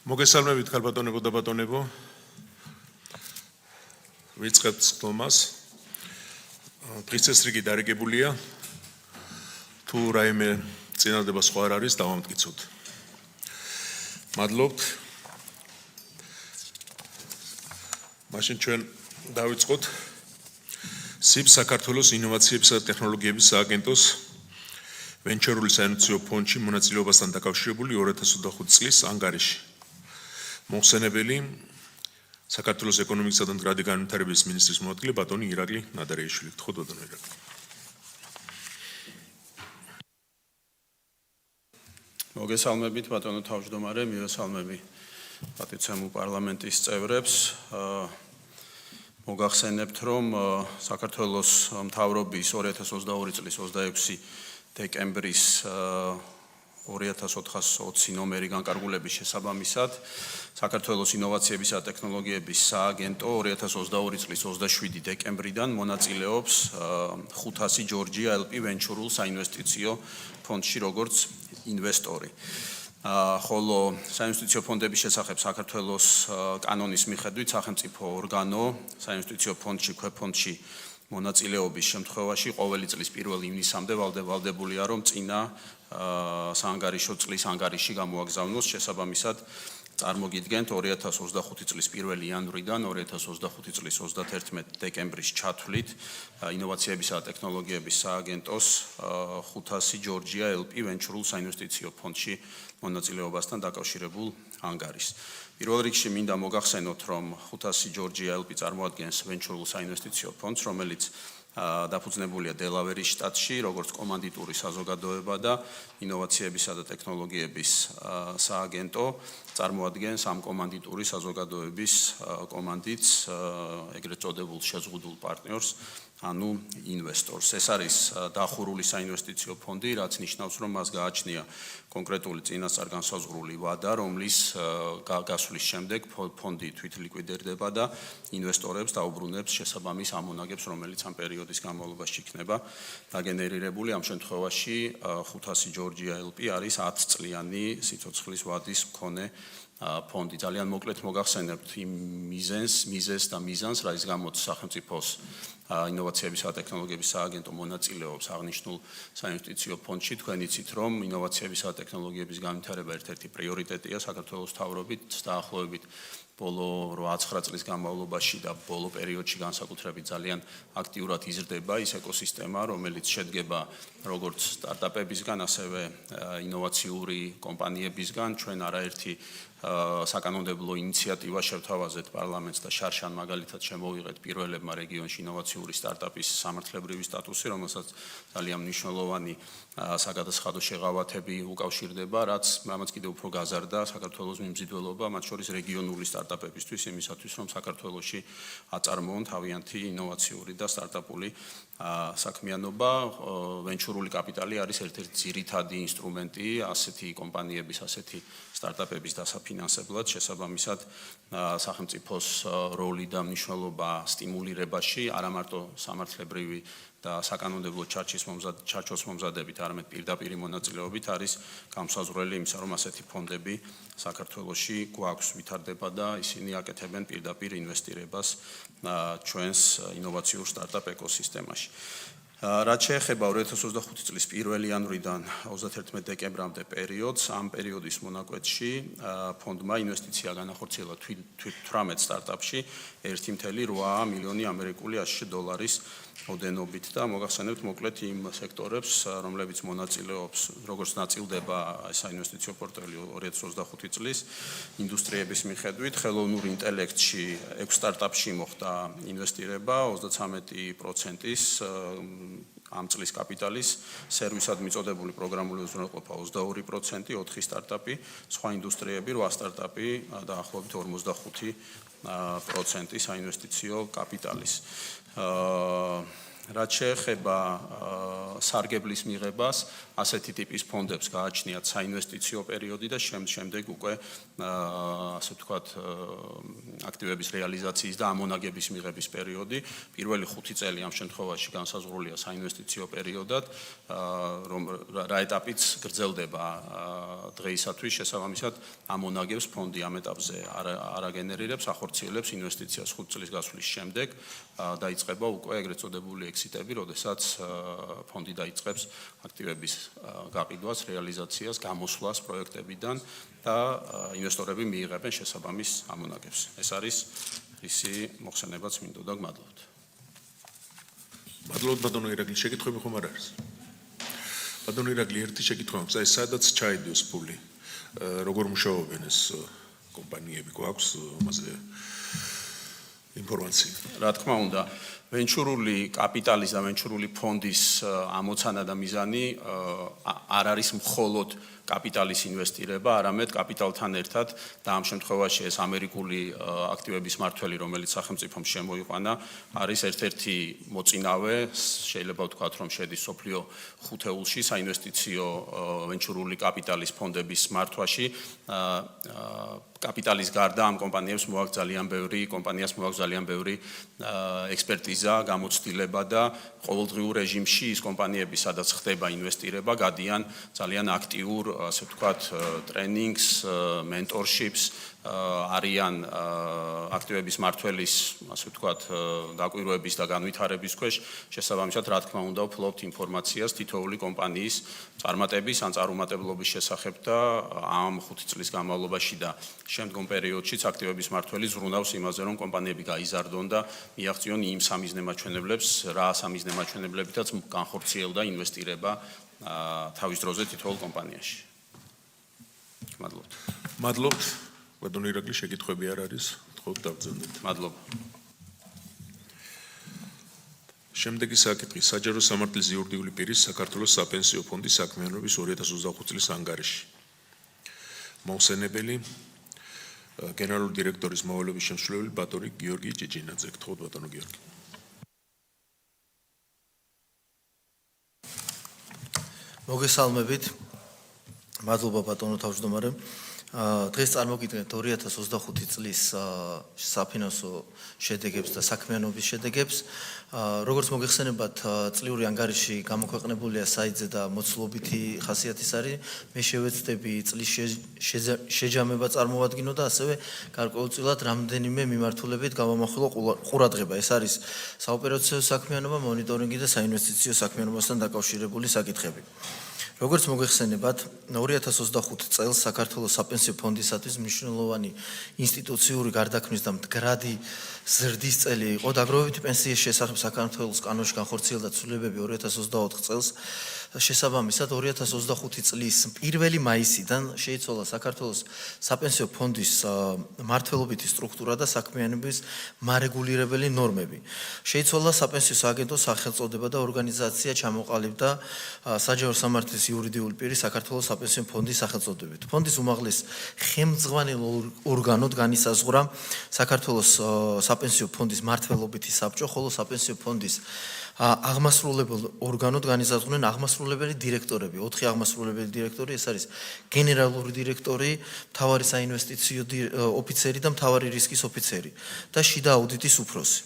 მოგესალმებით ქალბატონებო და ბატონებო. ვიწყებთ სხდომას. დღის წესრიგი დარიგებულია. თუ რაიმე წინადადება სხვა არ არის, დავამტკიცოთ. მადლობთ. მაშინ ჩვენ დავიწყოთ SIP საქართველოს ინოვაციებისა და ტექნოლოგიების სააგენტოს ვენჩურული საინვესტიციო ფონდში მონაწილეობასთან დაკავშირებული 2025 წლის ანგარიში. მოხსენებელი საქართველოს ეკონომიკისა და მდგრადი განვითარების მინისტრის მოადგილე ბატონი ირაკლი ნადარეიშვილი. გთხოვთ ბატონო ირაკლი. მოგესალმებით ბატონო თავმჯდომარე, მივესალმები პატივცემულ პარლამენტის წევრებს. მოგახსენებთ, რომ საქართველოს მთავრობის 2022 წლის 26 დეკემბრის 2420 ნომერი განკარგულების შესაბამისად საქართველოს ინოვაციებისა და ტექნოლოგიების სააგენტო 2022 წლის 27 დეკემბრიდან მონაწილეობს 500 ჯორჯია LP ვენჩურულ საინვესტიციო ფონდში როგორც ინვესტორი. ხოლო საინვესტიციო ფონდების შესახებ საქართველოს კანონის მიხედვით სახელმწიფო ორგანო საინვესტიციო ფონდში ქვეფონდში მონაწილეობის შემთხვევაში ყოველი წლის 1 ივნისამდე ვალდებულია რომ წინა საანგარიშო წლის ანგარიში გამოაგზავნოს შესაბამისად წარმოგიდგენთ 2025 წლის 1 იანვრიდან 2025 წლის 31 დეკემბრის ჩათვლით ინოვაციებისა და ტექნოლოგიების სააგენტოს 500 ჯორჯია LP ვენჩურულ საინვესტიციო ფონდში მონაწილეობასთან დაკავშირებულ ანგარიშს. პირველ რიგში მინდა მოგახსენოთ, რომ 500 ჯორჯია LP წარმოადგენს ვენჩურულ საინვესტიციო ფონდს, რომელიც დაფუძნებულია დელავერის შტატში, როგორც კომანდიტური საზოგადოება და ინოვაციებისა და ტექნოლოგიების სააგენტო წარმოადგენს ამ კომანდიტური საზოგადოების კომანდიტს, ეგრეთ წოდებულ შეზღუდულ პარტნიორს, ანუ ინვესტორს. ეს არის დახურული საინვესტიციო ფონდი, რაც ნიშნავს, რომ მას გააჩნია კონკრეტული წინასწარ განსაზღვრული ვადა, რომლის გასვლის შემდეგ ფონდი თვითლიკვიდირდება და ინვესტორებს დაუბრუნებს შესაბამის ამონაგებს, რომელიც ამ პერიოდის განმავლობაში იქნება დაგენერირებული. ამ შემთხვევაში 500 ჯორჯია LP არის 10 წლიანი სიცოცხლის ვადის მქონე ფონდი. ძალიან მოკლედ მოგახსენებთ იმ მიზეზს და მიზანს, რის გამოც სახელმწიფოს ინოვაციებისა და ტექნოლოგიების სააგენტო მონაწილეობს აღნიშნულ საინვესტიციო ფონდში. თქვენ იცით, რომ ინოვაციებისა და ტექნოლოგიების განვითარება ერთ-ერთი პრიორიტეტია საქართველოს მთავრობით დაახლოებით ბოლო 8-9 წლის განმავლობაში და ბოლო პერიოდში განსაკუთრებით ძალიან აქტიურად იზრდება ის ეკოსისტემა, რომელიც შედგება როგორც სტარტაპებისგან, ასევე ინოვაციური კომპანიებისგან. ჩვენ არაერთი საკანონმდებლო ინიციატივა შევთავაზეთ პარლამენტს და შარშან მაგალითად შემოვიღეთ პირველებმა რეგიონში ინოვაციური სტარტაპის სამართლებრივი სტატუსი, რომელსაც ძალიან მნიშვნელოვანი საგადასახადო შეღავათები უკავშირდება, რამაც კიდევ უფრო გაზარდა საქართველოს მიმზიდველობა, მათ შორის რეგიონული სტარტაპებისთვის, იმისათვის რომ საქართველოში აწარმოონ თავიანთი ინოვაციური და სტარტაპული საქმიანობა. ვენჩურული კაპიტალი არის ერთ-ერთი ძირითადი ინსტრუმენტი ასეთი კომპანიების, ასეთი სტარტაპების დასაფინანსებლად, შესაბამისად სახელმწიფოს როლი და მნიშვნელობა სტიმულირებაში არა მარტო სამართლებრივი და საკანონმდებლო ჩარჩოს მომზადებით, არამედ პირდაპირი მონაწილეობით არის გამსაზღვრელი იმისა, რომ ასეთი ფონდები საქართველოში გვაქვს, ვითარდება და ისინი აკეთებენ პირდაპირ ინვესტირებას ჩვენს ინოვაციურ სტარტაპ ეკოსისტემაში. რაც შეეხება 2025 წლის 1 იანვრიდან 31 დეკემბრამდე პერიოდს, ამ პერიოდის მონაკვეთში ფონდმა ინვესტიცია განახორციელა 18 სტარტაპში 1.8 მილიონი ამერიკული აშშ დოლარის ოდენობით და მოგახსენებთ მოკლედ იმ სექტორებს, რომლებიც მონაწილეობს, როგორც ნაწილდება საინვესტიციო პორტფელი 2025 წლის ინდუსტრიების მიხედვით, ხელოვნურ ინტელექტში 6 სტარტაპში მოხდა ინვესტირება 33%-ის ამ წლის კაპიტალის, სერვისად მიწოდებული პროგრამული უზრუნველყოფა 22%, 4 სტარტაპი, სხვა ინდუსტრიები 8 სტარტაპი დაახლოებით 45% საინვესტიციო კაპიტალის. რაც შეეხება სარგებლის მიღებას, ასეთი ტიპის ფონდებს გააჩნიათ საინვესტიციო პერიოდი და შემდეგ უკვე ასე ვთქვათ აქტივების რეალიზაციის და ამონაგების მიღების პერიოდი. პირველი 5 წელი ამ შემთხვევაში განსაზღვრულია საინვესტიციო პერიოდად, რა ეტაპიც გრძელდება დღეისათვის, შესაბამისად ამონაგებს ფონდი ამ ეტაპზე არ აგენერირებს, ახორციელებს ინვესტიციას 5 წლის გასვლის შემდეგ დაიწყება უკვე ეგრეთ წოდებული ექსიტები, როდესაც ფონდი დაიწყებს აქტივების გაყიდვას, რეალიზაციას, გამოსვლას პროექტებიდან და ინვესტორები მიიღებენ შესაბამის ამონაგებს. ეს არის ისი მოხსენებაც მინდოდა გმადლობთ. მადლობთ ბატონო ირაკლი, შეკითხვები ხომ არ არის? ბატონო ირაკლი, ერთი შეკითხვა მაქვს, აი სადაც ჩაიდოს ფული, როგორ მუშაობენ ეს კომპანიები, გვაქვს ამაზე ინფორმაცია? რა თქმა უნდა, ვენჩურული კაპიტალის და ვენჩურული ფონდის ამოცანა და მიზანი არ არის მხოლოდ კაპიტალის ინვესტირება, არამედ კაპიტალთან ერთად და ამ შემთხვევაში ეს ამერიკული აქტივების მმართველი, რომელიც სახელმწიფომ შემოიყვანა, არის ერთ-ერთი მოწინავე, შეიძლება ვთქვათ, რომ შედის სოფლიო ხუთეულში საინვესტიციო ვენჩურული კაპიტალის ფონდების მართვაში. კაპიტალის გარდა ამ კომპანიებს მოაქვს ძალიან ბევრი ექსპერტიზა, გამოცდილება და ყოველდღიურ რეჟიმში ის კომპანიები, სადაც ხდება ინვესტირება, გადიან ძალიან აქტიურ, ასე ვთქვათ, ტრენინგს, მენტორშიპს, არიან აქტივების მმართველის, ასე ვთქვათ, დაკვირვების და განვითარების ქვეშ, შესაბამისად, რა თქმა უნდა, ვფლობთ ინფორმაციას თითოეული კომპანიის წარმატების ან წარუმატებლობის შესახებ და ამ 5 წლის განმავლობაში და შემდგომ პერიოდშიც აქტივების მმართველი ზრუნავს იმაზე, რომ კომპანიები გაიზარდონ და მიაღწიონ იმ სამიზნე მაჩვენებლებს, რა სამიზნე მაჩვენებლებითაც განხორციელდა ინვესტირება თავის დროზე თითოეულ კომპანიაში. მადლობთ. მადლობთ. ბატონო ირაკლი, შეკითხვები არ არის? თხოვთ დავბრძანდეთ. მადლობა. შემდეგი საკითხი, საჯარო სამართლის იურიდიული პირის საქართველოს საპენსიო ფონდის საქმიანობის 2025 წლის ანგარიში. მოხსენებელი გენერალური დირექტორის მოვალეობის შემსრულებელი ბატონი გიორგი ჭიჭინაძე. გთხოვთ ბატონო გიორგი. მოგესალმებით. მადლობა ბატონო თავმჯდომარე. დღეს წარმოგიდგენთ 2025 წლის საფინანსო შედეგებს და საქმიანობის შედეგებს. როგორც მოგეხსენებათ, წლიური ანგარიში გამოქვეყნებულია საიტზე და მოცულობითი ხასიათის არის. მე შევეცდები წლის შეჯამება წარმოვადგინო და ასევე გარკვეულწილად რამდენიმე მიმართულებით გავამახვილო ყურადღება. ეს არის საოპერაციო საქმიანობა, მონიტორინგი და საინვესტიციო საქმიანობასთან დაკავშირებული საკითხები. როგორც მოგეხსენებათ, 2025 წელს საქართველოს საპენსიო ფონდისათვის მნიშვნელოვანი ინსტიტუციური გარდაქმნის და მდგრადი ზრდის წელი იყო. დაგროვებითი პენსიის შესახებ საქართველოს კანონში განხორციელდა ცვლილებები 2024 წელს. შესაბამისად 2025 წლის 1 მაისიდან შეიცვალა საქართველოს საპენსიო ფონდის მმართველობითი სტრუქტურა და საქმიანობის მარეგულირებელი ნორმები. შეიცვალა საპენსიო სააგენტოს სახელწოდება და ორგანიზაცია ჩამოყალიბდა საჯარო სამართლის იურიდიული პირის საქართველოს საპენსიო ფონდის სახელწოდებით. ფონდის უმაღლეს ხელმძღვანელ ორგანოდ განისაზღვრა საქართველოს საპენსიო ფონდის მმართველობითი საბჭო, ხოლო საპენსიო ფონდის აღმასრულებელ ორგანოდ განისაზღვრნენ აღმასრულებელი დირექტორები, 4 აღმასრულებელი დირექტორი, ეს არის გენერალური დირექტორი, მთავარი საინვესტიციო ოფიცერი და მთავარი რისკის ოფიცერი და შიდა აუდიტის უფროსი.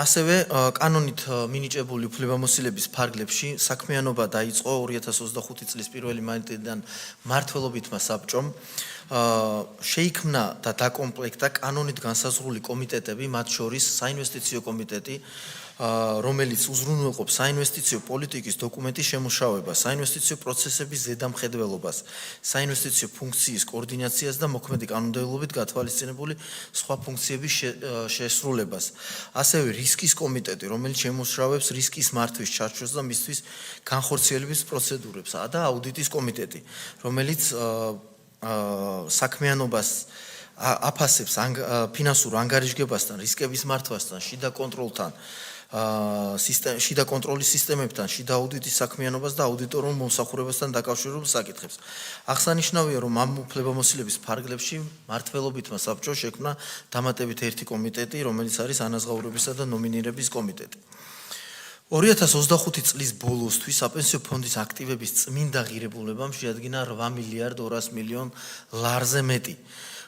ასევე კანონით მინიჭებული უფლებამოსილების ფარგლებში საქმიანობა დაიწყო 2025 წლის 1 მაისიდან მმართველობითმა საბჭომ. შეიქმნა და დაკომპლექტა კანონით განსაზღვრული კომიტეტები, მათ შორის საინვესტიციო კომიტეტი, რომელიც უზრუნველყოფს საინვესტიციო პოლიტიკის დოკუმენტის შემუშავებას, საინვესტიციო პროცესების ზედამხედველობას, საინვესტიციო ფუნქციის კოორდინაციას და მოქმედი კანონმდებლობით გათვალისწინებული სხვა ფუნქციების შესრულებას. ასევე რისკის კომიტეტი, რომელიც შემუშავებს რისკის მართვის ჩარჩოს და მისთვის განხორციელების პროცედურებს და აუდიტის კომიტეტი, რომელიც საქმიანობას აფასებს ფინანსურ ანგარიშგებასთან, რისკების მართვასთან, შიდა კონტროლთან შიდა კონტროლის სისტემებთან, შიდა აუდიტის საქმიანობას და აუდიტორულ მომსახურებასთან დაკავშირებულ საკითხებს. აღსანიშნავია, რომ ამ უფლებამოსილების ფარგლებში მმართველობითმა საბჭოს შექმნა დამატებით ერთი კომიტეტი, რომელიც არის ანაზღაურებისა და ნომინირების კომიტეტი. 2025 წლის ბოლოსთვის საპენსიო ფონდის აქტივების წმინდა ღირებულებამ შეადგინა 8 მილიარდ 200 მილიონ ლარზე მეტი,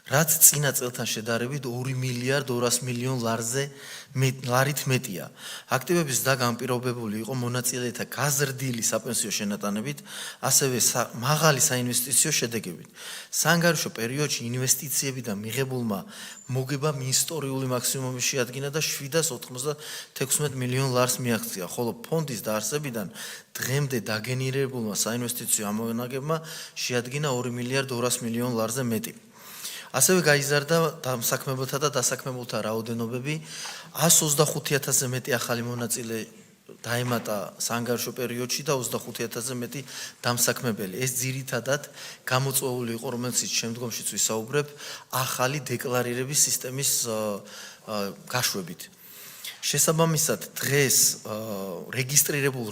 რაც წინა წელთან შედარებით 2 მილიარდ 200 მილიონ ლარით მეტია. აქტივების დაგამ პირობებული იყო მონაწილეთა გაზრდილი საპენსიო შენატანებით, ასევე მაღალი საინვესტიციო შედეგებით. საანგარიშო პერიოდში ინვესტიციებიდან მიღებულმა მოგებამ ისტორიული მაქსიმუმი შეადგინა და 796 მილიონ ლარს მიაღწია, ხოლო ფონდის დაარსებიდან დღემდე დაგენერირებულმა საინვესტიციო ამონაგებმა შეადგინა 2 მილიარდ 200 მილიონ ლარზე მეტი. ასევე გაიზარდა დამსაქმებელთა და დასაქმებულთა რაოდენობები, 125,000-ზე მეტი ახალი მონაწილე დაემატა საანგარიშო პერიოდში და 25,000-ზე მეტი დამსაქმებელი. ეს ძირითადად გამოწვეული იყო, რომელშიც შემდგომშიც ვისაუბრებ, ახალი დეკლარირების სისტემის გაშვებით. შესაბამისად, დღეს რეგისტრირებულ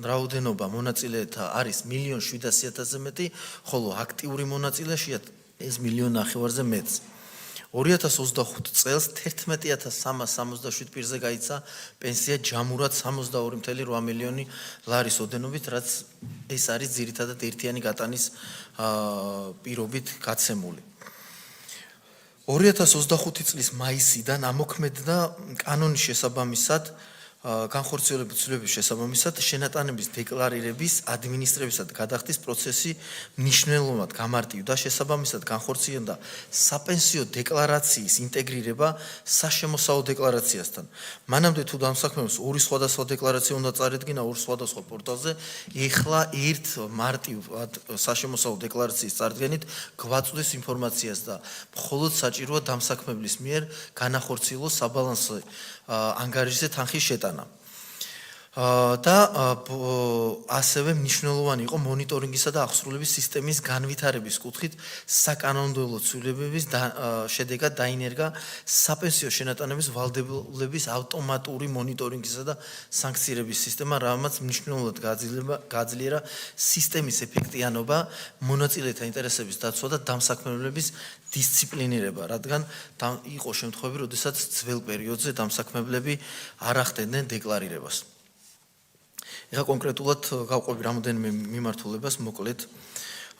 რაოდენობა მონაწილეთა არის 1,700,000-ზე მეტი, ხოლო აქტიური მონაწილეშია ეს 1,900,000-ზე მეტს. 2025 წელს 11,367 პირზე გაიცა პენსია ჯამურად 62,8 მილიონი ლარის ოდენობით, რაც ეს არის ძირითადად ერთიანი გატანის პირობით გაცემული. 2025 წლის მაისიდან ამოქმედდა კანონის შესაბამისად განხორციელებული ცვლილების შესაბამისად შენატანების დეკლარირების ადმინისტრირებისა და გადახდის პროცესი მნიშვნელოვნად გამარტივდა, შესაბამისად განხორციელდა საპენსიო დეკლარაციის ინტეგრირება საშემოსავლო დეკლარაციასთან. მანამდე თუ დამსაქმებელს ორი სხვადასხვა დეკლარაცია უნდა წარედგინა ორ სხვადასხვა პორტალზე, ეხლა ერთ მარტივ საშემოსავლო დეკლარაციის წარდგენით გვაწვდეს ინფორმაციას და მხოლოდ საჭიროა დამსაქმებლის მიერ განახორციელოს საბალანსო ანგარიშზე თანხის შეტანა. და ასევე მნიშვნელოვანი იყო მონიტორინგისა და აღსრულების სისტემის განვითარების კუთხით საკანონმდებლო ცვლილებების შედეგად დაინერგა საპენსიო შენატანების ვალდებულების ავტომატური მონიტორინგისა და სანქცირების სისტემა, რამაც მნიშვნელოვნად გააძლიერა სისტემის ეფექტიანობა, მონაწილეთა ინტერესების დაცვა და დამსაქმებლების დისციპლინირება, რადგან იყო შემთხვევები, როდესაც ძველ პერიოდზე დამსაქმებლები არ ახდენდნენ დეკლარირებას. ეხლა კონკრეტულად გავყვები რამოდენიმე მიმართულებას, მოკლედ.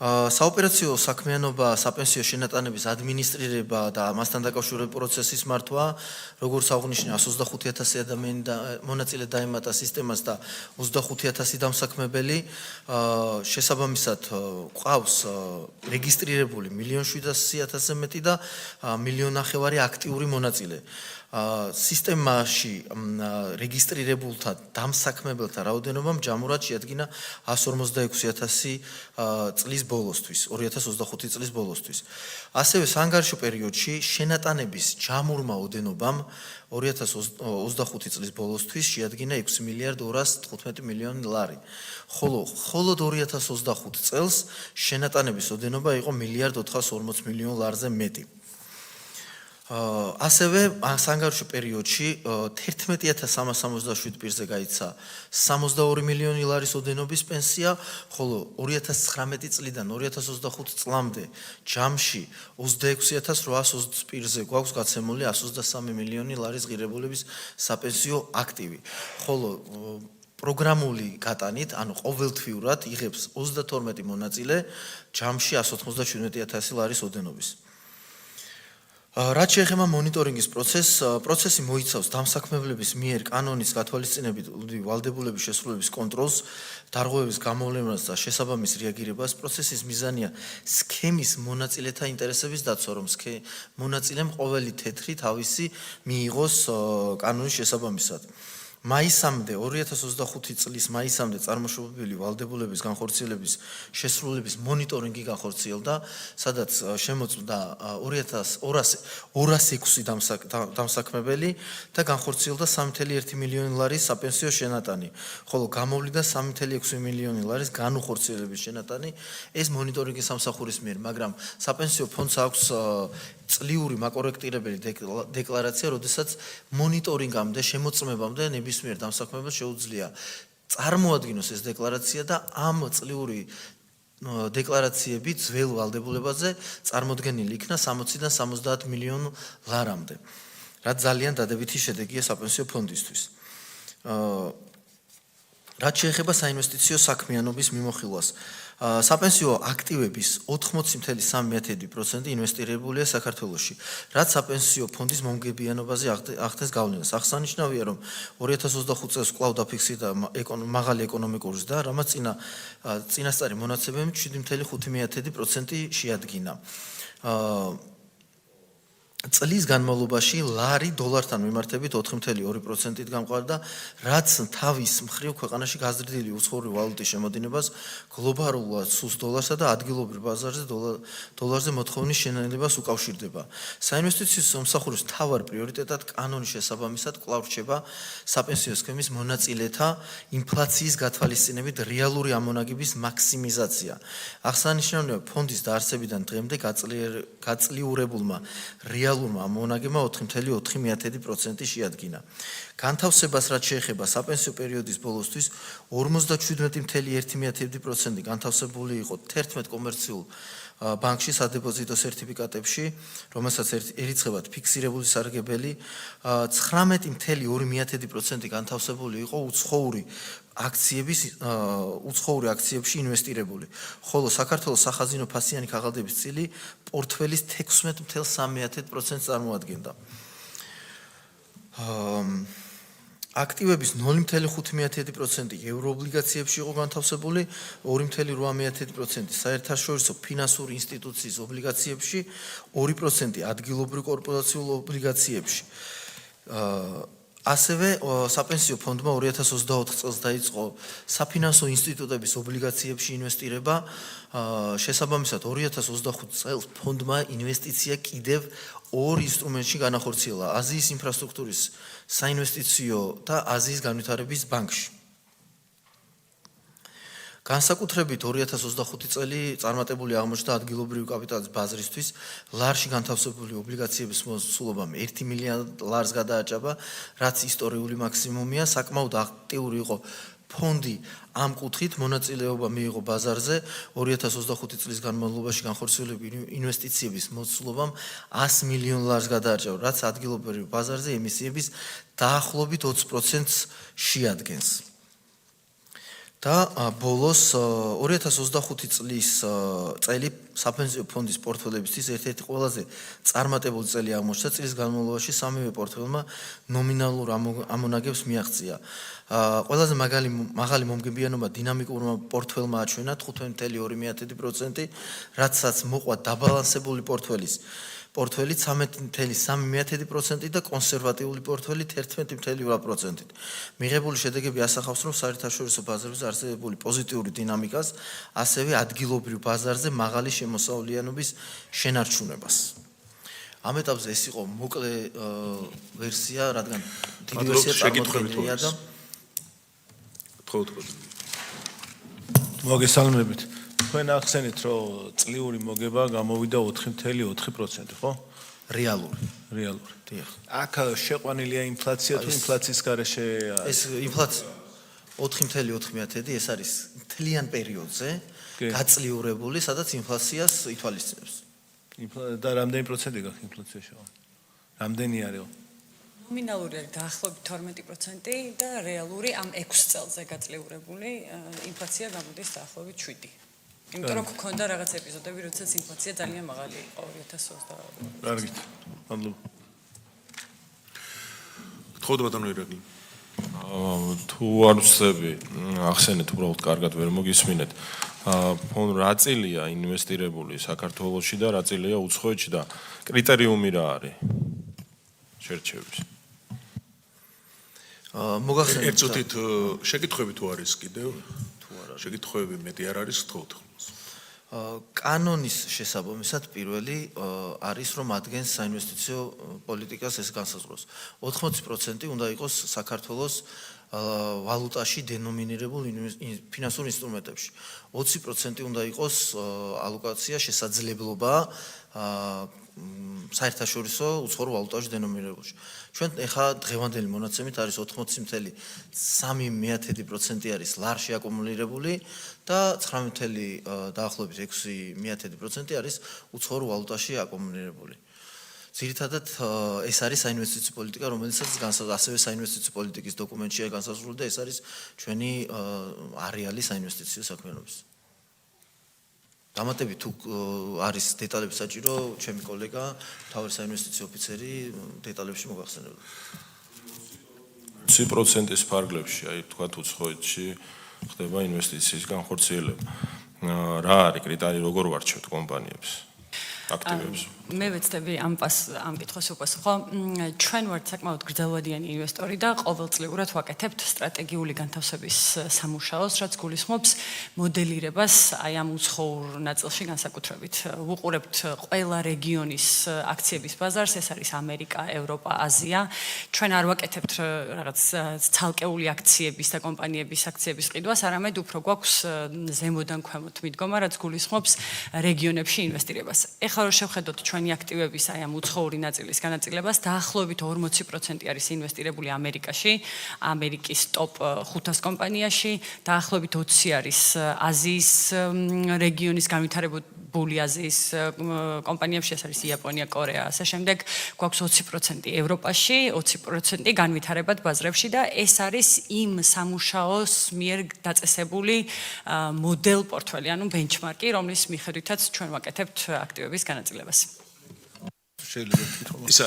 საოპერაციო საქმიანობა, საპენსიო შენატანების ადმინისტრირება და მასთან დაკავშირებული პროცესის მართვა, როგორც აღნიშნე 125,000 ადამიანი მონაწილე დაემატა სისტემას და 25,000 დამსაქმებელი, შესაბამისად ყავს რეგისტრირებული 1,700,000-ზე მეტი და 1,900,000 აქტიური მონაწილე. სისტემაში რეგისტრირებულთა დამსაქმებელთა რაოდენობამ ჯამურად შეადგინა 146,000 წლის ბოლოსთვის, 2025 წლის ბოლოსთვის. ასევე საანგარიშო პერიოდში შენატანების ჯამურმა ოდენობამ 2025 წლის ბოლოსთვის შეადგინა 6 მილიარდ 215 მილიონი ლარი. ხოლო 2025 წელს შენატანების ოდენობა იყო 1 მილიარდ 440 მილიონ ლარზე მეტი. ასევე საანგარიშო პერიოდში 11,367 პირზე გაიცა 62 მილიონი ლარის ოდენობის პენსია, ხოლო 2019 წლიდან 2025 წლამდე ჯამში 26,820 პირზე გვაქვს გაცემული 123 მილიონი ლარის ღირებულების საპენსიო აქტივი, ხოლო პროგრამული გატანით, ანუ ყოველთვიურად იღებს 32 მონაწილე ჯამში 197,000 ლარის ოდენობის. რაც შეეხება მონიტორინგის პროცესი მოიცავს დამსაქმებლების მიერ კანონის გათვალისწინებით ვალდებულების შესრულების კონტროლს, დარღვევების გამოვლენას და შესაბამის რეაგირებას. პროცესის მიზანია სქემის მონაწილეთა ინტერესების დაცვა, რომ მონაწილემ ყოველი თეთრი თავისი მიიღოს კანონის შესაბამისად. მაისამდე 2025 წლის მაისამდე წარმოშობილი ვალდებულების განხორციელების შესრულების მონიტორინგი განხორციელდა, სადაც შემოწმდა 206 დამსაქმებელი და განხორციელდა 3,1 მილიონი ლარის საპენსიო შენატანი, ხოლო გამოვლინდა 3,6 მილიონი ლარის განუხორციელების შენატანი. ეს მონიტორინგის სამსახურის მიერ, მაგრამ საპენსიო ფონდს აქვს წლიური მაკორექტირებელი დეკლარაცია, როდესაც მონიტორინგამდე, შემოწმებამდე ნებისმიერ დამსაქმებელს შეუძლია წარმოადგინოს ეს დეკლარაცია და ამ წლიური დეკლარაციები ძველ ვალდებულებაზე წარმოდგენილი იქნა 60-დან 70 მილიონ ლარამდე. რაც ძალიან დადებითი შედეგია საპენსიო ფონდისთვის. რაც შეეხება საინვესტიციო საქმიანობის მიმოხილვას, საპენსიო აქტივების 80.3% ინვესტირებულია საქართველოში, რაც საპენსიო ფონდის მომგებიანობაზე ახდენს გავლენას. აღსანიშნავია, რომ 2025 წელს კვლავ დაფიქსირდა მაღალი ეკონომიკური ზრდა, რამაც წინასწარი მონაცემები 7.5% შეადგინა. წლის განმავლობაში ლარი დოლართან მიმართებით 4.2%-ით გამყარდა, რაც თავის მხრივ ქვეყანაში გაზრდილი უცხოური ვალუტის შემოდინებას გლობალურად სულს დოლარსა და ადგილობრივ ბაზარზე დოლარზე მოთხოვნის შენელებას უკავშირდება. საინვესტიციო მომსახურის მთავარ პრიორიტეტად კანონის შესაბამისად კვლავ რჩება საპენსიო სქემის მონაწილეთა ინფლაციის გათვალისწინებით რეალური ამონაგების მაქსიმიზაცია. აღსანიშნავია, ფონდის დაარსებიდან დღემდე გაწლიურებულმა რეალურმა ამონაგებმა 4.4% შეადგინა. განთავსებას რაც შეეხება საპენსიო პერიოდის ბოლოსთვის 57.1% განთავსებული იყო 11 კომერციულ ბანკში სადებოზიტო სერტიფიკატებში, რომელსაც ერიცხებათ ფიქსირებული სარგებელი, 19.2% განთავსებული იყო უცხოური აქციებში ინვესტირებული, ხოლო საქართველოს სახაზინო ფასიანი ქაღალდების წილი პორტფელის 16.3% წარმოადგენდა. აქტივების 0.5% ევროობლიგაციებში იყო განთავსებული, 2.8% საერთაშორისო ფინანსური ინსტიტუციის ობლიგაციებში, 2% ადგილობრივ კორპორაციულ ობლიგაციებში. ასევე საპენსიო ფონდმა 2024 წელს დაიწყო საფინანსო ინსტიტუტების ობლიგაციებში ინვესტირება. შესაბამისად 2025 წელს ფონდმა ინვესტიცია კიდევ ორ ინსტრუმენტში განახორციელა: აზიის ინფრასტრუქტურის საინვესტიციო და აზიის განვითარების ბანკში. განსაკუთრებით 2025 წელი წარმატებული აღმოჩნდა ადგილობრივი კაპიტალის ბაზრისთვის, ლარში განთავსებული ობლიგაციების მოსულობამ 1 მილიარდ ლარს გადააჭაბა, რაც ისტორიული მაქსიმუმია. საკმაოდ აქტიური იყო ფონდი ამ კუთხით, მონაწილეობა მიიღო ბაზარზე 2025 წლის განმავლობაში განხორციელებული ინვესტიციების მოსულობამ 100 მილიონ ლარს გადააჭაბა, რაც ადგილობრივ ბაზარზე ემისიების დაახლოებით 20%-ს შეადგენს. და ბოლოს 2025 წლის წელი საპენსიო ფონდის პორტფელებისთვის ერთ-ერთი ყველაზე წარმატებული წელი აღმოჩნდა. წლის განმავლობაში სამივე პორტფელმა ნომინალურ ამონაგებს მიაღწია. ყველაზე მაღალი მომგებიანობა დინამიკურმა პორტფელმა აჩვენა 5.2%, რაცაც მოყვა დაბალანსებული პორტფელი 13.3% და კონსერვატიული პორტფელი 11.8%. მიღებული შედეგები ასახავს, რომ საერთაშორისო ბაზარზე არსებული პოზიტიური დინამიკას, ასევე ადგილობრივ ბაზარზე მაღალი შემოსავლიანობის შენარჩუნებას. ამ ეტაპზე ეს იყო მოკლე ვერსია, რადგან დიდი ვერსია წარმოდგენილია და მოგესალმებით. თქვენ ახსენეთ, რომ წლიური მოგება გამოვიდა 4.4%, ხო? რეალური. დიახ. აქ შეყვანილია ინფლაცია თუ ინფლაციის გარეშე? ეს ინფლაცია 4.4% ეს არის მთლიან პერიოდზე გაწლიურებული, სადაც ინფლაციას ითვალისწინებს. და რამდენი პროცენტი გაქვს ინფლაცია შეყვანა? რამდენი არის? ნომინალური არის დაახლოებით 12% და რეალური ამ 6 წელზე გაწლიურებული ინფლაცია გამოდის დაახლოებით 7%. იმიტომ რომ გქონდა რაღაც ეპიზოდები, როდესაც ინფლაცია ძალიან მაღალი იყო 2022. კარგით. მადლობა. გთხოვთ ბატონო ირაკლი. თუ არ ვსწრები, ახსენეთ უბრალოდ კარგად ვერ მოგისმინეთ. ფონ რა წილია ინვესტირებული საქართველოში და რა წილია უცხოეთში და კრიტერიუმი რა არის შერჩევის? მოგახსენეთ. ერთწუთით შეკითხვები თუ არის კიდევ? თუ არა. შეკითხვები მეტი არ არის, გთხოვთ. კანონის შესაბამისად პირველი არის, რომ ადგენს საინვესტიციო პოლიტიკას ეს განსაზღვროს. 80% უნდა იყოს საქართველოს ვალუტაში დენომინირებულ ფინანსურ ინსტრუმენტებში. 20% უნდა იყოს ალოკაცია შესაძლებლობა საერთაშორისო უცხოურ ვალუტაში დენომინირებულში. ჩვენ ეხა დღევანდელი მონაცემით არის 80.3% არის ლარში აკუმულირებული და 19 დაახლოებით 6% არის უცხოურ ვალუტაში აკუმულირებული. ძირითადად ეს არის საინვესტიციო პოლიტიკა, რომელსაც ასევე საინვესტიციო პოლიტიკის დოკუმენტშია განსაზღვრული და ეს არის ჩვენი არეალი საინვესტიციო საქმიანობის. დამატებით თუ არის დეტალები საჭირო, ჩემი კოლეგა, მთავარი საინვესტიციო ოფიცერი დეტალებში მოგახსენებდა. 20%-ის ფარგლებში, აი თქვათ უცხოეთში ხდება ინვესტიციის განხორციელება. რა არის კრიტერიი, როგორ ვარჩევთ კომპანიებს? აქტივებს. მე ვეცდები ამ კითხვას უპასუხო. ჩვენ ვართ საკმაოდ გრძელვადიანი ინვესტორი და ყოველწლიურად ვაკეთებთ სტრატეგიული განთავსების სამუშაოს, რაც გულისხმობს მოდელირებას აი ამ უცხოურ ნაწილში განსაკუთრებით. ვუყურებთ ყველა რეგიონის აქციების ბაზარს, ეს არის ამერიკა, ევროპა, აზია. ჩვენ არ ვაკეთებთ რაღაც ცალკეული აქციების და კომპანიების აქციების ყიდვას, არამედ უფრო გვაქვს ზემოდან ქვემოთ მიდგომა, რაც გულისხმობს რეგიონებში ინვესტირებას. ეხლა რომ შევხედოთ ჩვენი აქტივების აი ამ უცხოური ნაწილის განაწილებას, დაახლოებით 40% არის ინვესტირებული ამერიკაში, ამერიკის ტოპ 500 კომპანიაში, დაახლოებით 20 არის აზიის რეგიონის განვითარებული აზიის კომპანიებში, ეს არის იაპონია, კორეა, ასე შემდეგ, გვაქვს 20% ევროპაში, 20% განვითარებად ბაზრებში და ეს არის იმ სამუშაოს მიერ დაწესებული მოდელ პორტფელი, ანუ ბენჩმარკი, რომლის მიხედვითაც ჩვენ ვაკეთებთ აქტივების განაწილებას. შეიძლება ვკითხო. ისა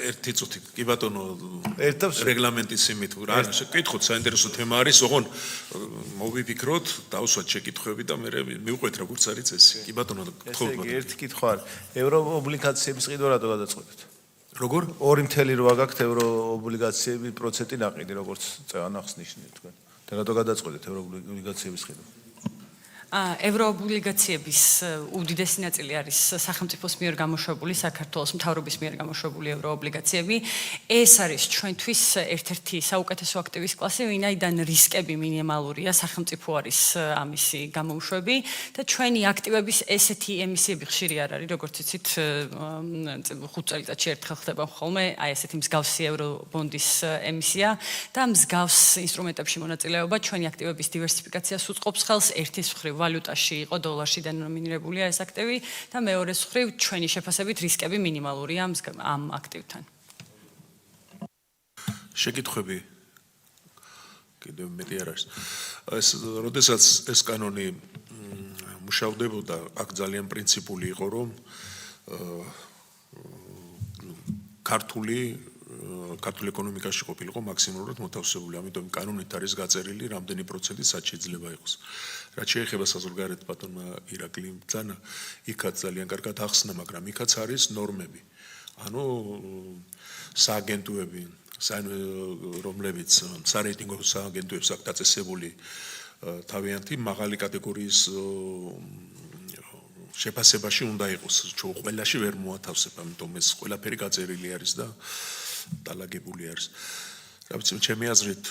ერთი წუთი, კი ბატონო, რეგლამენტის იმით რა შეკითხოთ, საინტერესო თემა არის, ოღონ მოვიფიქროთ, დავსვათ შეკითხვები და მე მივყვეთ როგორც არის წესი. კი ბატონო, გთხოვთ ბატონო. ერთი კითხვა არის. ევროობლიგაციების ყიდვა რატო გადაწყვეტეთ? როგორ? 2.8 გაქვთ ევროობლიგაციები პროცენტი ნაყიდი, როგორც წევანახს ნიშნით თქვენ. და რატო გადაწყვეტეთ ევროობლიგაციების ყიდვა? ევროობლიგაციების უდიდესი ნაწილი არის სახელმწიფოს მიერ გამოშვებული, საქართველოს მთავრობის მიერ გამოშვებული ევროობლიგაციები. ეს არის ჩვენთვის ერთ-ერთი საუკეთესო აქტივის კლასი, ვინაიდან რისკები მინიმალურია, სახელმწიფო არის ამისი გამომშვები და ჩვენი აქტივების ესეთი ემისიები ხშირი არ არის, როგორც იცით, 5 წელიწადში ერთხელ ხდება ხოლმე, აი ესეთი მსგავსი ევრობონდის ემისია და მსგავს ინსტრუმენტებში მონაწილეობა ჩვენი აქტივების დივერსიფიკაციას უწყობს ხელს, ერთის მხრივ ვალუტაში იყო დოლარში დენომინირებულია ეს აქტივი და მეორეს მხრივ ჩვენი შეფასებით რისკები მინიმალურია ამ აქტივთან. შეკითხვები კიდევ მეტი არ არის. ეს როდესაც ეს კანონი მუშავდებოდა, აქ ძალიან პრინციპული იყო, რომ ქართული ეკონომიკაში ყოფილიყო მაქსიმალურად მოთავსებული, ამიტომ კანონით არის გაწერილი, რამდენი პროცენტი სად შეიძლება იყოს. რაც შეეხება საზღვარგარეთ ბატონმა ირაკლიმ ბრძანა, იქაც ძალიან კარგად ახსნა, მაგრამ იქაც არის ნორმები. ანუ სააგენტოები, რომლებიც სარეიტინგო სააგენტოებს აქვს დაწესებული თავიანთი მაღალი კატეგორიის შეფასებაში უნდა იყოს. ჩვენ ყველაში ვერ მოათავსებ, ამიტომ ეს ყველაფერი გაწერილი არის და დალაგებული არის. რა ვიცი, ჩემი აზრით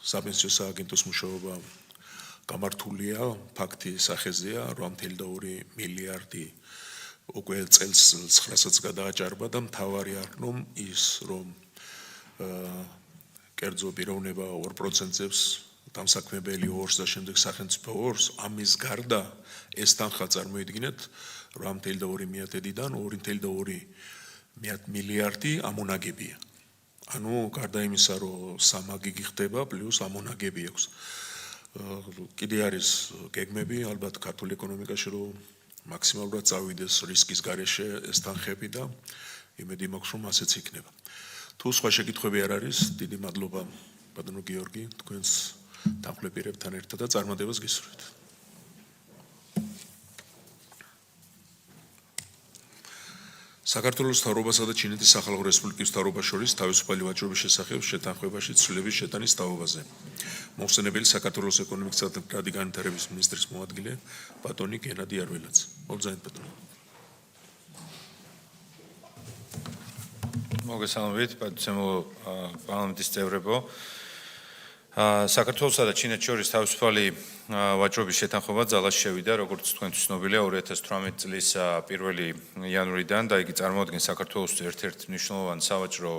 საპენსიო სააგენტოს მუშაობა გამართულია, ფაქტი სახეზეა, 8.2 მილიარდი უკვე წელს 900-ს გადააჭარბა და მთავარი არქნომ ის, რომ კერძო პიროვნება 2%-ებს, დამსაქმებელი 2%-ს და შემდეგ სახელმწიფო 2%-ს, ამის გარდა ეს თანხა წარმოიდგინეთ 8.2-დან 2.2 მილიარდი ამონაგებია. ანუ გარდა იმისა, რომ სამაგიგი ხდება, პლუს ამონაგები აქვს. კიდე არის გეგმები, ალბათ ქართულ ეკონომიკაში რომ მაქსიმალურად წავიდეს რისკის გარეშე ეს თანხები და იმედი მაქვს, რომ ასეც იქნება. თუ სხვა შეკითხვები არ არის, დიდი მადლობა ბატონო გიორგი, თქვენს დამხლებიერებთან ერთად და წარმატებას გისურვებთ. საქართველოს მთავრობასა და ჩინეთის სახალხო რესპუბლიკის მთავრობას შორის თავისუფალი ვაჭრობის შესახებ შეთანხმებაში ცვლილების შეტანის თაობაზე. მოხსენებელი საქართველოს ეკონომიკისა და მდგრადი განვითარების მინისტრის მოადგილე ბატონი გენადი არველაძე. მოგზაურობთ ბატონო. მოგესალმებით, პატივცემულო პარლამენტის წევრებო. საქართველოსა და ჩინეთს შორის თავისუფალი ვაჭრობის შეთანხმება ძალაში შევიდა, როგორც თქვენთვის ცნობილია, 2018 წლის 1 იანვრიდან და იგი წარმოადგენს საქართველოს ერთ-ერთ მნიშვნელოვან სავაჭრო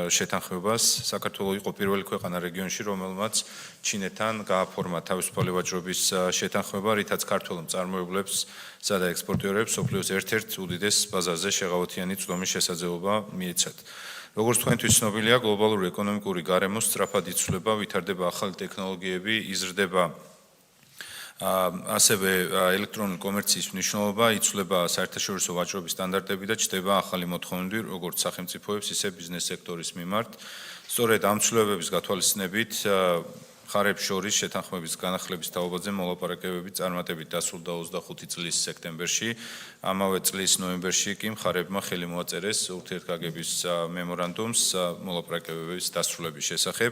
შეთანხმებას. საქართველო იყო პირველი ქვეყანა რეგიონში, რომელმაც ჩინეთთან გააფორმა თავისუფალი ვაჭრობის შეთანხმება, რითაც ქართველ მწარმოებლებსა და ექსპორტიორებს სოფლიოს ერთ-ერთ უდიდეს ბაზარზე შეღავათიანი წვდომის შესაძლებლობა მიეცათ. როგორც თქვენთვის ცნობილია, გლობალური ეკონომიკური გარემო სწრაფად იცვლება, ვითარდება ახალი ტექნოლოგიები, იზრდება ასევე ელექტრონული კომერციის მნიშვნელობა, იცვლება საერთაშორისო ვაჭრობის სტანდარტები და ჩნდება ახალი მოთხოვნები როგორც სახელმწიფოებს, ისე ბიზნეს სექტორის მიმართ. სწორედ ამ ცვლილებების გათვალისწინებით მხარებს შორის შეთანხმების განახლების თაობაზე მოლაპარაკებები წარმატებით დასრულდა 25 წლის სექტემბერში. ამავე წლის ნოემბერში კი მხარებმა ხელი მოაწერეს ურთიერთგაგების მემორანდუმს მოლაპარაკებების დასრულების შესახებ.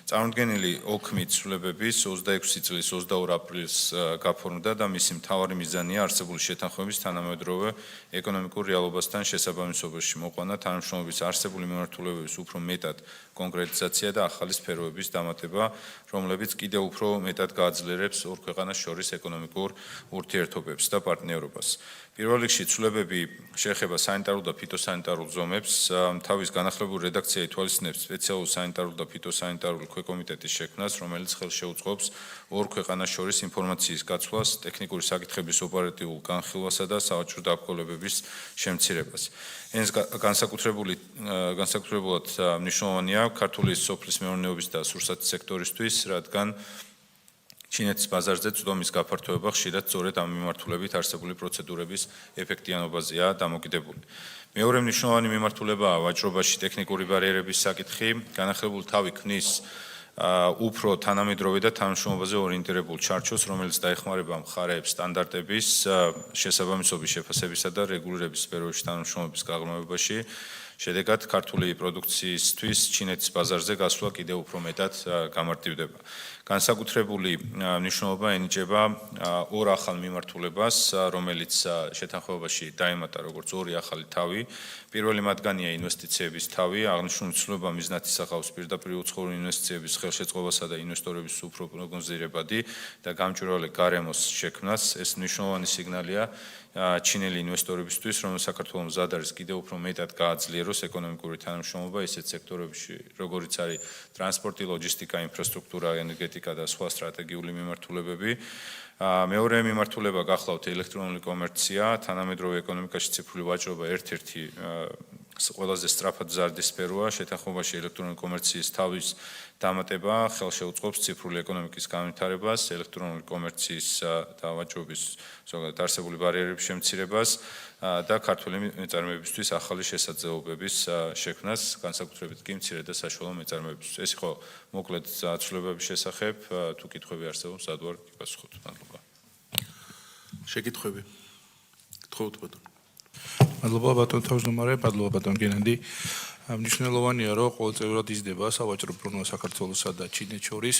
წარმოდგენილი ოქმი ცვლილებების 26 წლის 22 აპრილს გაფორმდა და მისი მთავარი მიზანია არსებული შეთანხმების თანამედროვე ეკონომიკურ რეალობასთან შესაბამისობაში მოყვანა, თანამშრომლობის არსებული მიმართულებების უფრო მეტად კონკრეტიზაცია და ახალი სფეროების დამატება, რომლებიც კიდევ უფრო მეტად გააძლიერებს ორ ქვეყანას შორის ეკონომიკურ ურთიერთობებს და პარტნიორობას. პირველ რიგში ცვლილებები შეეხება სანიტარულ და ფიტოსანიტარულ ზომებს. თავის განახლებული რედაქცია ითვალისწინებს სპეციალურ სანიტარულ და ფიტოსანიტარული ქვეკომიტეტის შექმნას, რომელიც ხელს შეუწყობს ორ ქვეყანას შორის ინფორმაციის გაცვლას, ტექნიკური საკითხების ოპერატიულ განხილვასა და სავაჭრო დაბრკოლებების შემცირებას. ეს განსაკუთრებულად მნიშვნელოვანია ქართული სოფლის მეურნეობის და სურსათის სექტორისთვის, რადგან ჩინეთის ბაზარზე წვდომის გაფართოება ხშირად სწორედ ამ მიმართულებით არსებული პროცედურების ეფექტიანობაზეა დამოკიდებული. მეორე მნიშვნელოვანი მიმართულებაა ვაჭრობაში ტექნიკური ბარიერების საკითხი. განახლებული თავი ქმნის უფრო თანამედროვე და თანამშრომლობაზე ორიენტირებულ ჩარჩოს, რომელიც დაეხმარება მხარეებს სტანდარტების შესაბამისობის შეფასებისა და რეგულირების სფეროებში თანამშრომლობის გაღრმავებაში. შედეგად ქართული პროდუქციისთვის ჩინეთის ბაზარზე გასვლა კიდევ უფრო მეტად გამარტივდება. განსაკუთრებული მნიშვნელობა ენიჭება ორ ახალ მიმართულებას, რომელიც შეთანხმებაში დაემატა როგორც ორი ახალი თავი. პირველი მათგანია ინვესტიციების თავი, აღნიშნული ცვლილება მიზნად ისახავს პირდაპირ უცხოური ინვესტიციების ხელშეწყობასა და ინვესტორების უფრო პროგნოზირებადი და გამჭვირვალე გარემოს შექმნას. ეს მნიშვნელოვანი სიგნალია ჩინელი ინვესტორებისთვის, რომ საქართველოს მზად არის კიდევ უფრო მეტად გააძლიეროს ეკონომიკური თანამშრომლობა ისეთ სექტორებში, როგორიც არის ტრანსპორტი, ლოჯისტიკა, ინფრასტრუქტურა, ენერგეტიკა და სხვა სტრატეგიული მიმართულებები. მეორე მიმართულება გახლავთ ელექტრონული კომერცია, თანამედროვე ეკონომიკაში ციფრული ვაჭრობა ერთ-ერთი ყველაზე სწრაფად მზარდი სფეროა. შეთანხმებაში ელექტრონული კომერციის თავის დამატება ხელშეუწყობს ციფრული ეკონომიკის განვითარებას, ელექტრონული კომერციის და ვაჭრობის ზოგადად არსებული ბარიერების შემცირებას და ქართული მეწარმეებისთვის ახალი შესაძლებლობების შექმნას, განსაკუთრებით კი მცირე და საშუალო მეწარმეებისთვის. ეს იყო მოკლედ ცვლილებების შესახებ. თუ კითხვები არსებობს, სად ვარ გიპასუხოთ. მადლობა. შეკითხვები. გთხოვთ ბატონო. მადლობა ბატონ თავმჯდომარე, მადლობა ბატონ გენადი. მნიშვნელოვანია, რომ ყოველწლიურად იზრდება სავაჭრო ბრუნვა საქართველოსა და ჩინეთს შორის.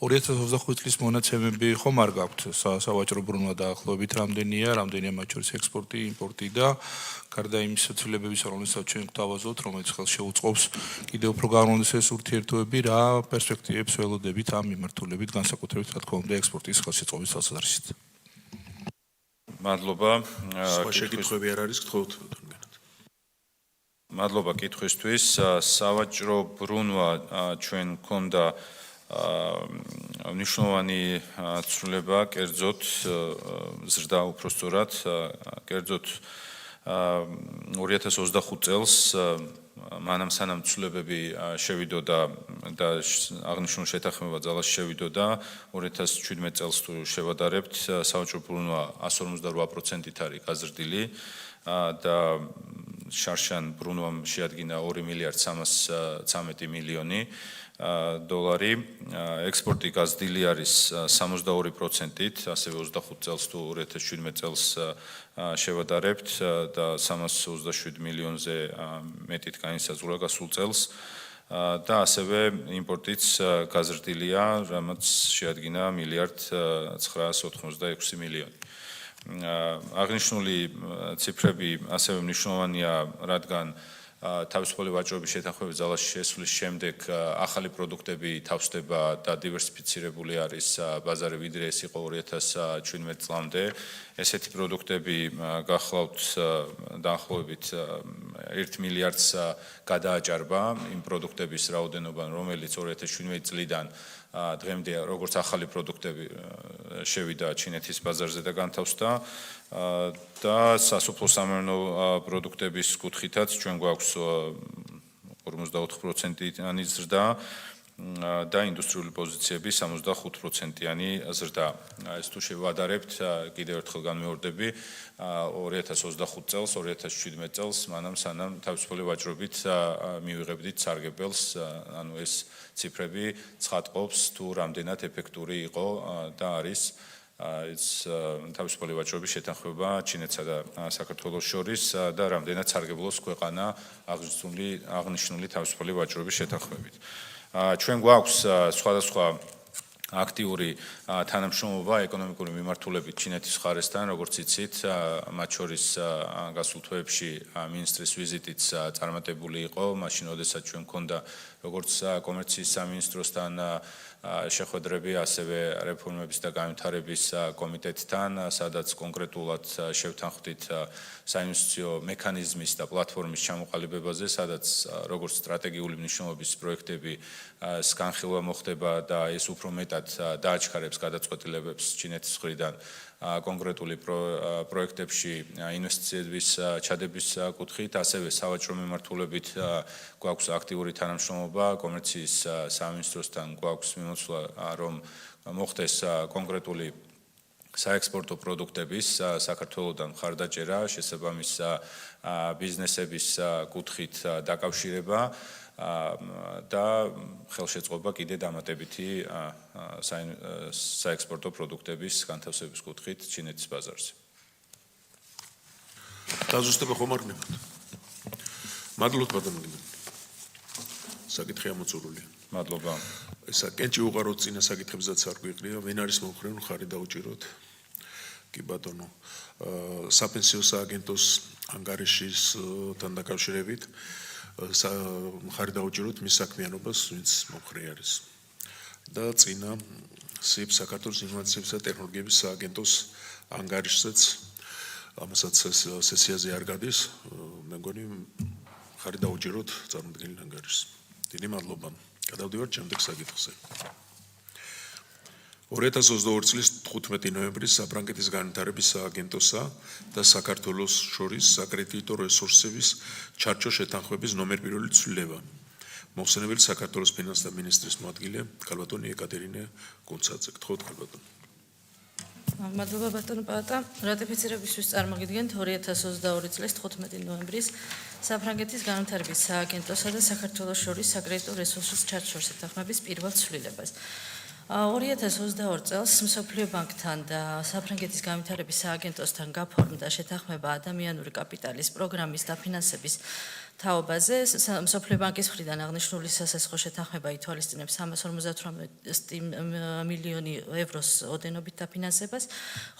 2025 წლის მონაცემები ხომ არ გაქვთ სავაჭრო ბრუნვა დაახლოებით რამდენია მათ შორის ექსპორტი, იმპორტი და გარდა იმის ცვლილებებისა, რომელსაც ჩვენ გვთავაზობთ, რომელიც ხელს შეუწყობს კიდევ უფრო გავრცელდეს ეს ურთიერთობები, რა პერსპექტივებს ველოდებით ამ მიმართულებით, განსაკუთრებით რა თქმა უნდა ექსპორტის ხელშეწყობის თვალსაზრისით. მადლობა. სხვა შეკითხვები არ არის, გთხოვთ ბატონო. მადლობა კითხვისთვის. სავაჭრო ბრუნვა ჩვენ გქონდა მნიშვნელოვანი ცვლილება, კერძოდ ზრდა უпростоრად, კერძოდ 2025 წელს მანამ სანამ ცვლილებები შევიდოდა და აღნიშნული შეთანხმება ძალაში შევიდოდა 2017 წელს თუ შევადარებთ სავაჭრო ბრუნვა 158%-ით არის გაზრდილი და შარშან ბრუნვამ შეადგინა 2 მილიარდ 313 მილიონი დოლარი. ექსპორტი გაზრდილი არის 62%-ით, ასევე 25 წელს თუ 2017 წელს შევადარებთ და 327 მილიონზე მეტით განისაზღვრა გასულ წელს და ასევე იმპორტიც გაზრდილია, რამაც შეადგინა 1 მილიარდ 986 მილიონი. აღნიშნული ციფრები ასევე მნიშვნელოვანია, რადგან თავისუფალი ვაჭრობის შეთანხმების ძალაში შესვლის შემდეგ ახალი პროდუქტები თავსდება და დივერსიფიცირებული არის ბაზარი ვიდრე ეს იყო 2017 წლამდე. ესეთი პროდუქტები გახლავთ დაახლოებით 1 მილიარდს გადააჭარბა იმ პროდუქტების რაოდენობა, რომელიც 2017 წლიდან დღემდე როგორც ახალი პროდუქტები შევიდა ჩინეთის ბაზარზე და განთავსდა და სასოფლო-სამეურნეო პროდუქტების კუთხითაც ჩვენ გვაქვს 54%-იანი ზრდა და ინდუსტრიული პოზიციები 65%-იანი ზრდა. ეს თუ შევადარებთ, კიდევ ერთხელ განმეორდები 2025 წელს, 2017 წელს, მანამ სანამ თავისუფალი ვაჭრობით მივიღებდით სარგებელს, ანუ ეს ციფრები ცხადყოფს თუ რამდენად ეფექტური იყო და არის ეს თავისუფალი ვაჭრობის შეთანხმება ჩინეთსა და საქართველოს შორის და რამდენად სარგებლობს ქვეყანა აღნიშნული თავისუფალი ვაჭრობის შეთანხმებით. ჩვენ გვაქვს სხვადასხვა აქტიური თანამშრომლობა ეკონომიკური მიმართულებით ჩინეთის მხარესთან, როგორც იცით, მათ შორის გასულ თვეებში მინისტრის ვიზიტიც წარმატებული იყო, მაშინ როდესაც ჩვენ მქონდა როგორც კომერციის სამინისტროსთან შეხვედრები, ასევე რეფორმების და განვითარების კომიტეტთან, სადაც კონკრეტულად შევთანხმდით საინვესტიციო მექანიზმის და პლატფორმის ჩამოყალიბებაზე, სადაც როგორც სტრატეგიული მნიშვნელობის პროექტები განხილვა მოხდება და ეს უფრო მეტად დააჩქარებს გადაწყვეტილებებს ჩინეთის მხრიდან კონკრეტული პროექტებში ინვესტიციების ჩადების კუთხით, ასევე სავაჭრო მიმართულებით გვაქვს აქტიური თანამშრომლობა კომერციის სამინისტროსთან, გვაქვს მიმოცვლა, რომ მოხდეს კონკრეტული საექსპორტო პროდუქტების საქართველოსთან მხარდაჭერა, შესაბამის ბიზნესების კუთხით დაკავშირება და ხელშეწყობა კიდე დამატებითი საექსპორტო პროდუქტების განთავსების კუთხით ჩინეთის ბაზარზე. დაზუსტება ხომ არ გნებთ? მადლობთ ბატონო. საკითხი ამოწურულია. მადლობა. ესა კენჭი უყაროთ წინა საკითხებზეც არ გვიყრია, ვინ არის მომხრე, ხარი დაუჭიროთ. კი ბატონო. საპენსიო სააგენტოს ანგარიშისთან დაკავშირებით ხარი დაუჭიროთ მის საქმიანობას, ვინც მომხრე არის. და წინა SIP საქართველოს ინოვაციებისა და ტექნოლოგიების სააგენტოს ანგარიშსაც ამასაც სესიაზე არ გადის, მე მგონი ხარი დაუჭიროთ წარმოდგენილ ანგარიშს. დიდი მადლობა. გადავდივართ შემდეგ საკითხზე. 2022 წლის 15 ნოემბრის საფრანგეთის განვითარების სააგენტოსა და საქართველოს შორის საკრედიტო რესურსების ჩარჩო შეთანხმების ნომერ პირველი ცვლილება. მოხსენებელი საქართველოს ფინანსთა მინისტრის მოადგილე ქალბატონი ეკატერინე კუნცაძე. გთხოვთ ქალბატონი. მადლობა ბატონო პაატა. რატიფიცირებისთვის წარმოგიდგენთ 2022 წლის 15 ნოემბრის საფრანგეთის განვითარების სააგენტოსა და საქართველოს შორის საკრედიტო რესურსების ჩარჩო შეთანხმების პირველ ცვლილებას. 2022 წელს მსოფლიო ბანკთან და საფრანგეთის განვითარების სააგენტოსთან გაფორმდა შეთანხმება ადამიანური კაპიტალის პროგრამის დაფინანსების თაობაზე. მსოფლიო ბანკის მხრიდან აღნიშნული სასესხო შეთანხმება ითვალისწინებს 358 მილიონი ევროს ოდენობით დაფინანსებას,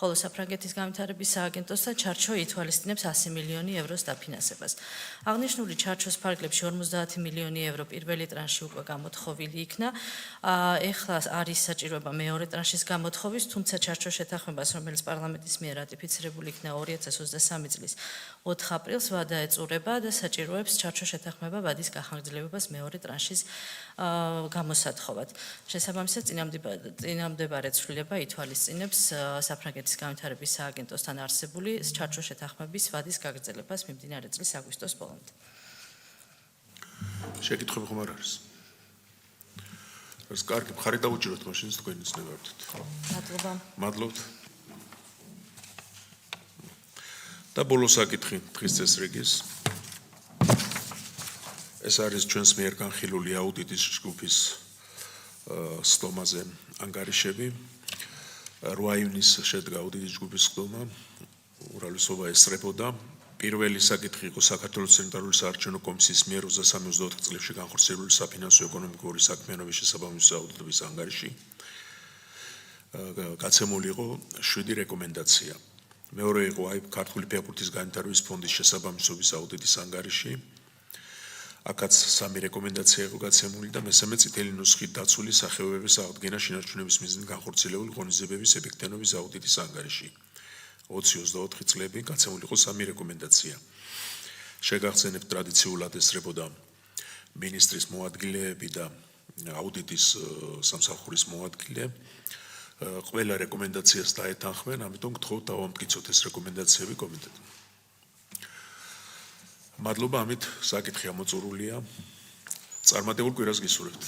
ხოლო საფრანგეთის განვითარების სააგენტოსთან ჩარჩო ითვალისწინებს 100 მილიონი ევროს დაფინანსებას. აღნიშნული ჩარჩოს ფარგლებში 50 მილიონი евро პირველი ტრანში უკვე გამოთხოვილი იქნა. ეხლა არის საჭიროება მეორე ტრანშის გამოთხოვის, თუმცა ჩარჩოს შეთანხმებას, რომელიც პარლამენტის მიერ რატიფიცირებული იქნა 2023 წლის 4 აპრილს, ვადა ეწურება და საჭიროებს ჩარჩოს შეთანხმება ვადის გახანგრძლივებას მეორე ტრანშის გამოსათხოვად. შესაბამისად, წინამდებარე ცვლილება ითვალისწინებს საფრანგეთის განვითარების სააგენტოსთან არსებული ჩარჩოს შეთანხმების ვადის გაგრძელებას მიმდინარე წლის აგვისტოს ბოლომდე. შეკითხვები ხომ არ არის? ეს კარგი, ხარი დაუჭიროთ მაშინ თქვენი ცნებართით. მადლობა. მადლობთ. და ბოლო საკითხი დღის წესრიგის. ეს არის ჩვენს მიერ განხილული აუდიტის ჯგუფის სტომაზე ანგარიშები. 8 ივნისს შედგა აუდიტის ჯგუფის სტომა, უმრავლესობა ესწრებოდა. პირველი საკითხი იყო საქართველოს ცენტრალური საარჩევნო კომისიის მიერ 23-24 წლებში განხორციელებული საფინანსო ეკონომიკური საქმიანობის შესაბამისი აუდიტების ანგარიში. გაცემული იყო 7 რეკომენდაცია. მეორე იყო ქართული ფეხბურთის განვითარების ფონდის შესაბამისობის აუდიტის ანგარიში. აქაც სამი რეკომენდაცია იყო გაცემული და მესამე წითელი ნუსხით დაცული სახეობების აღდგენა შინარჩუნების მიზნით განხორციელებული ღონისძიებების ეფექტიანობის აუდიტის ანგარიში 20-24 წლები გაცემული იყო სამი რეკომენდაცია. შეგახსენებთ ტრადიციულად ესწრებოდა მინისტრის მოადგილეები და აუდიტის სამსახურის მოადგილე ყველა რეკომენდაციას დაეთანხმენ, ამიტომ გთხოვთ დავამტკიცოთ ეს რეკომენდაციები კომიტეტმა. მადლობა, ამით საკითხი ამოწურულია. წარმატებულ კვირას გისურვებთ.